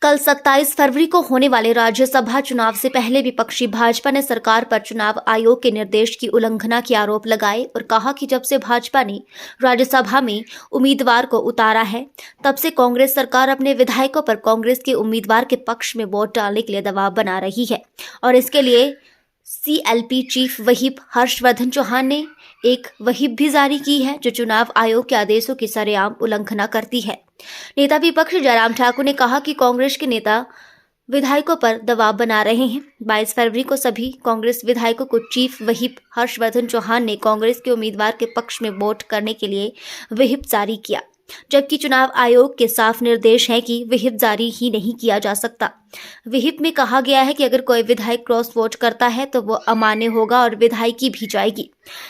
कल 27 फरवरी को होने वाले राज्यसभा चुनाव से पहले विपक्षी भाजपा ने सरकार पर चुनाव आयोग के निर्देश की उल्लंघना के आरोप लगाए और कहा कि जब से भाजपा ने राज्यसभा में उम्मीदवार को उतारा है, तब से कांग्रेस सरकार अपने विधायकों पर कांग्रेस के उम्मीदवार के पक्ष में वोट डालने के लिए दबाव बना रही है और इसके लिए CLP chief whip Harshvardhan Chauhan ने एक व्हिप भी जारी की है जो चुनाव आयोग के आदेशों की सरेआम उल्लंघना करती है। नेता विपक्ष जयराम ठाकुर ने कहा कि कांग्रेस के नेता विधायकों पर दबाव बना रहे हैं। 22 फरवरी को सभी कांग्रेस विधायकों को चीफ व्हिप हर्षवर्धन चौहान ने कांग्रेस के उम्मीदवार के पक्ष में वोट करने के लिए व्हिप जारी किया, जबकि चुनाव आयोग के साफ निर्देश है कि व्हिप जारी ही नहीं किया जा सकता। व्हिप में कहा गया है कि अगर कोई विधायक क्रॉस वोट करता है तो वो अमान्य होगा और विधायकी भी जाएगी।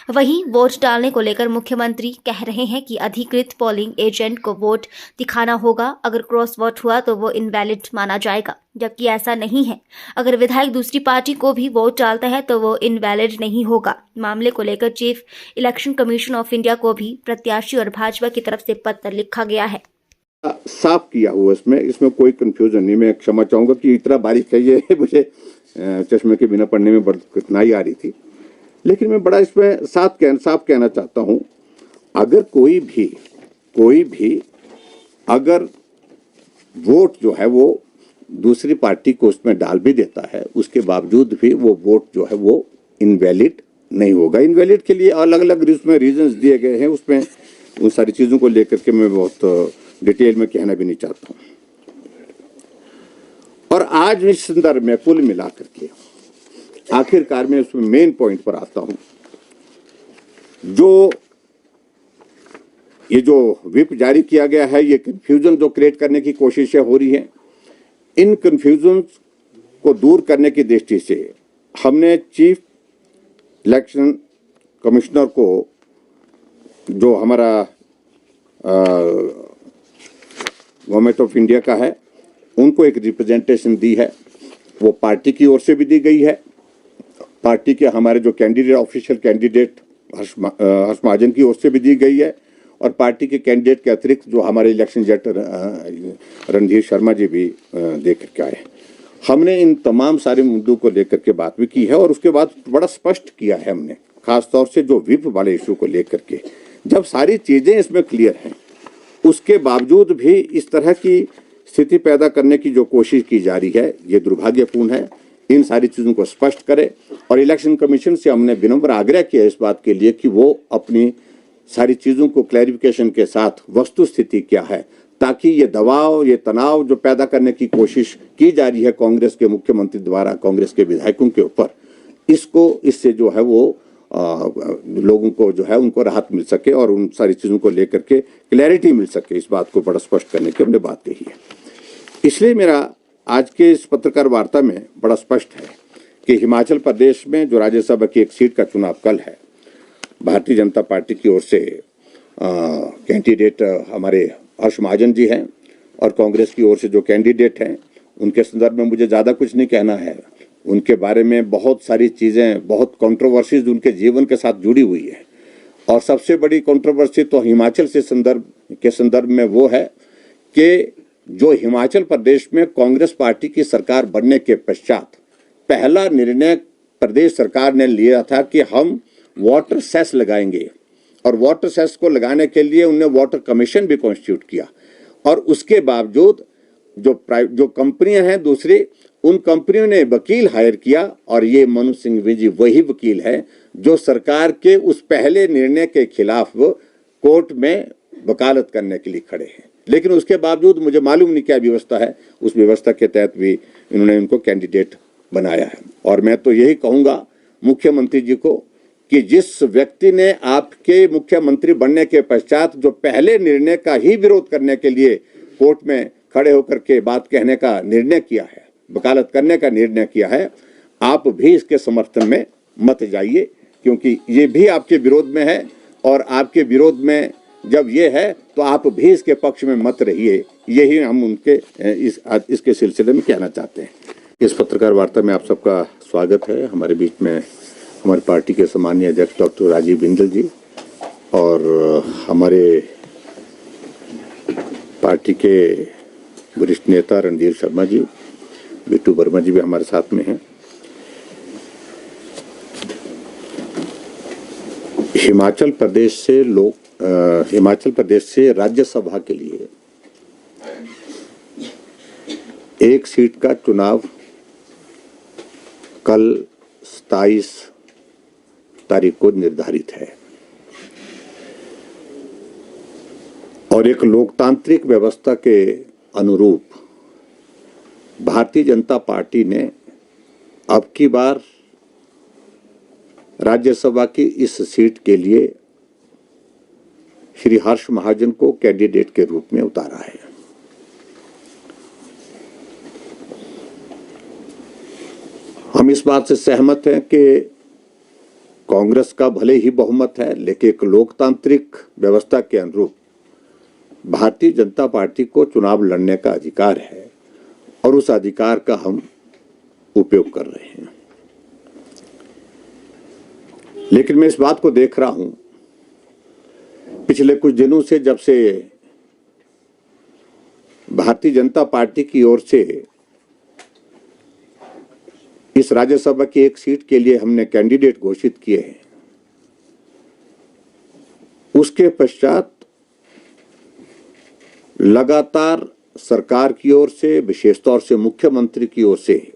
वहीं वोट डालने को लेकर मुख्यमंत्री कह रहे हैं कि अधिकृत पोलिंग एजेंट को वोट दिखाना होगा। अगर क्रॉस वोट हुआ तो वो इनवैलिड माना जाएगा, जबकि ऐसा नहीं है। अगर विधायक दूसरी पार्टी को भी वोट डालता है तो वो इनवैलिड नहीं होगा। मामले को लेकर chief election commission of India को भी प्रत्याशी और भाजपा की तरफ से पत्र लिखा गया है। साफ किया हुआ इसमें कोई कंफ्यूजन नहीं। मैं क्षमा चाहूंगा कि इतना बारीक है ये, मुझे चश्मे के बिना पढ़ने में बड़ी कठिनाई आ रही थी, लेकिन मैं बड़ा इसमें साफ कहना चाहता हूं। अगर कोई भी अगर वोट जो है वो दूसरी पार्टी को उसमें डाल भी देता है, उसके बावजूद भी वो वोट जो है वो इनवैलिड नहीं होगा। इनवैलिड के लिए अलग अलग उसमें रीजंस दिए गए हैं। उसमें उन सारी चीजों को लेकर के मैं बहुत डिटेल में कहना भी नहीं चाहता हूं। और आज इस संदर्भ में कुल मिलाकर के आखिरकार मैं उसमें मेन पॉइंट पर आता हूं। जो व्हिप जारी किया गया है, ये कंफ्यूजन जो क्रिएट करने की कोशिशें हो रही हैं, इन कंफ्यूजन को दूर करने की दृष्टि से हमने चीफ इलेक्शन कमिश्नर को, जो हमारा गवर्नमेंट ऑफ इंडिया का है, उनको एक रिप्रेजेंटेशन दी है। वो पार्टी की ओर से भी दी गई है, पार्टी के हमारे जो कैंडिडेट ऑफिशियल कैंडिडेट हर्ष महाजन की ओर से भी दी गई है, और पार्टी के कैंडिडेट के अतिरिक्त जो हमारे इलेक्शन एजेंट रणधीर शर्मा जी भी दे करके आए। हमने इन तमाम सारे मुद्दों को लेकर के बात भी की है और उसके बाद बड़ा स्पष्ट किया है हमने, खासतौर से जो व्हिप वाले इशू को लेकर के। जब सारी चीजें इसमें क्लियर हैं, उसके बावजूद भी इस तरह की स्थिति पैदा करने की जो कोशिश की जा रही है, ये दुर्भाग्यपूर्ण है। इन सारी चीजों को स्पष्ट करे और इलेक्शन कमीशन से हमने विनम्र आग्रह किया इस बात के लिए कि वो अपनी सारी चीजों को क्लैरिफिकेशन के साथ वस्तु स्थिति क्या है, ताकि ये दबाव, ये तनाव जो पैदा करने की कोशिश की जा रही है कांग्रेस के मुख्यमंत्री द्वारा कांग्रेस के विधायकों के ऊपर, इससे जो है वो लोगों को जो है उनको राहत मिल सके और उन सारी चीजों को लेकर के क्लैरिटी मिल सके। इस बात को बड़ा स्पष्ट करने की हमने बात कही है। इसलिए मेरा आज के इस पत्रकार वार्ता में बड़ा स्पष्ट है कि हिमाचल प्रदेश में जो राज्यसभा की एक सीट का चुनाव कल है, भारतीय जनता पार्टी की ओर से कैंडिडेट हमारे हर्ष महाजन जी हैं और कांग्रेस की ओर से जो कैंडिडेट हैं, उनके संदर्भ में मुझे ज़्यादा कुछ नहीं कहना है। उनके बारे में बहुत सारी चीज़ें, बहुत कंट्रोवर्सीज उनके जीवन के साथ जुड़ी हुई है, और सबसे बड़ी कंट्रोवर्सी तो हिमाचल से संदर्भ में वो है कि जो हिमाचल प्रदेश में कांग्रेस पार्टी की सरकार बनने के पश्चात पहला निर्णय प्रदेश सरकार ने लिया था कि हम वाटर सेस लगाएंगे, और वाटर सेस को लगाने के लिए उन्होंने वाटर कमीशन भी कॉन्स्टिट्यूट किया। और उसके बावजूद जो कंपनियां हैं दूसरी, उन कंपनियों ने वकील हायर किया, और ये मनु सिंघवी जी वही वकील है जो सरकार के उस पहले निर्णय के खिलाफ कोर्ट में वकालत करने के लिए खड़े हैं। लेकिन उसके बावजूद मुझे मालूम नहीं क्या व्यवस्था है, उस व्यवस्था के तहत भी इन्होंने उनको कैंडिडेट बनाया है। और मैं तो यही कहूँगा मुख्यमंत्री जी को कि जिस व्यक्ति ने आपके मुख्यमंत्री बनने के पश्चात जो पहले निर्णय का ही विरोध करने के लिए कोर्ट में खड़े होकर के बात कहने का निर्णय किया है, वकालत करने का निर्णय किया है, आप भी इसके समर्थन में मत जाइए, क्योंकि ये भी आपके विरोध में है। और आपके विरोध में जब ये है तो आप भी इसके पक्ष में मत रहिए। यही हम उनके इसके सिलसिले में कहना चाहते हैं। इस पत्रकार वार्ता में आप सबका स्वागत है। हमारे बीच में हमारी पार्टी के सम्मानीय अध्यक्ष डॉक्टर राजीव बिंदल जी और हमारे पार्टी के वरिष्ठ नेता रणधीर शर्मा जी, बिट्टू वर्मा जी भी हमारे साथ में हैं। हिमाचल प्रदेश से राज्यसभा के लिए एक सीट का चुनाव कल 27 तारीख को निर्धारित है और एक लोकतांत्रिक व्यवस्था के अनुरूप भारतीय जनता पार्टी ने अब की बार राज्यसभा की इस सीट के लिए श्री हर्ष महाजन को कैंडिडेट के रूप में उतारा है। हम इस बात से सहमत हैं कि कांग्रेस का भले ही बहुमत है, लेकिन एक लोकतांत्रिक व्यवस्था के अनुरूप भारतीय जनता पार्टी को चुनाव लड़ने का अधिकार है और उस अधिकार का हम उपयोग कर रहे हैं। लेकिन मैं इस बात को देख रहा हूं पिछले कुछ दिनों से, जब से भारतीय जनता पार्टी की ओर से इस राज्यसभा की एक सीट के लिए हमने कैंडिडेट घोषित किए हैं, उसके पश्चात लगातार सरकार की ओर से, विशेष तौर से मुख्यमंत्री की ओर से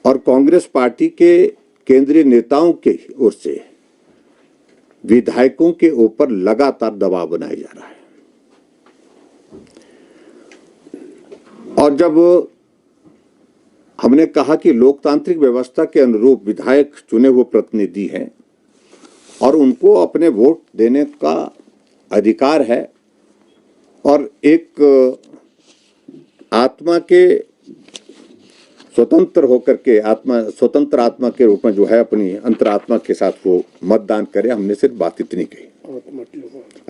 और कांग्रेस पार्टी के केंद्रीय नेताओं के ओर से विधायकों के ऊपर लगातार दबाव बनाया जा रहा है। और जब हमने कहा कि लोकतांत्रिक व्यवस्था के अनुरूप विधायक चुने हुए प्रतिनिधि हैं और उनको अपने वोट देने का अधिकार है और एक आत्मा के स्वतंत्र होकर के स्वतंत्र आत्मा के रूप में जो है अपनी अंतरात्मा के साथ वो मतदान करे, हमने सिर्फ बात इतनी कही,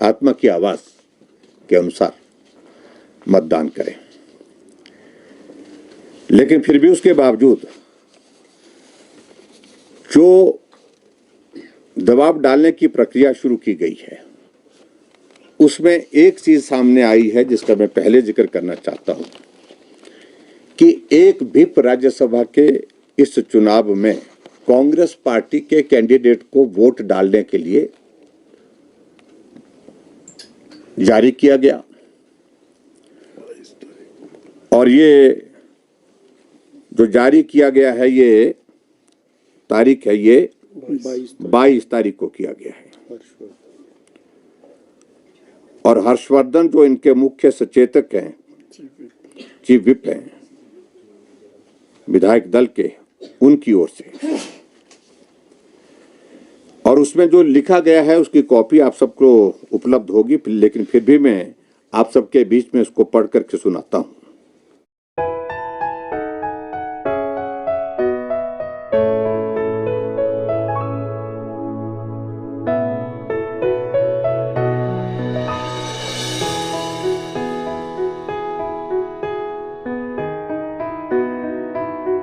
आत्मा की आवाज के अनुसार मतदान करें। लेकिन फिर भी उसके बावजूद जो दबाव डालने की प्रक्रिया शुरू की गई है, उसमें एक चीज सामने आई है जिसका मैं पहले जिक्र करना चाहता हूं कि एक व्हिप राज्यसभा के इस चुनाव में कांग्रेस पार्टी के कैंडिडेट को वोट डालने के लिए जारी किया गया और ये जो जारी किया गया है, ये तारीख है, ये 22 तारीख को किया गया है। और हर्षवर्धन जो इनके मुख्य सचेतक हैं, चीफ विप हैं विधायक दल के, उनकी ओर से, और उसमें जो लिखा गया है उसकी कॉपी आप सबको उपलब्ध होगी, लेकिन फिर भी मैं आप सबके बीच में उसको पढ़ करके सुनाता हूं।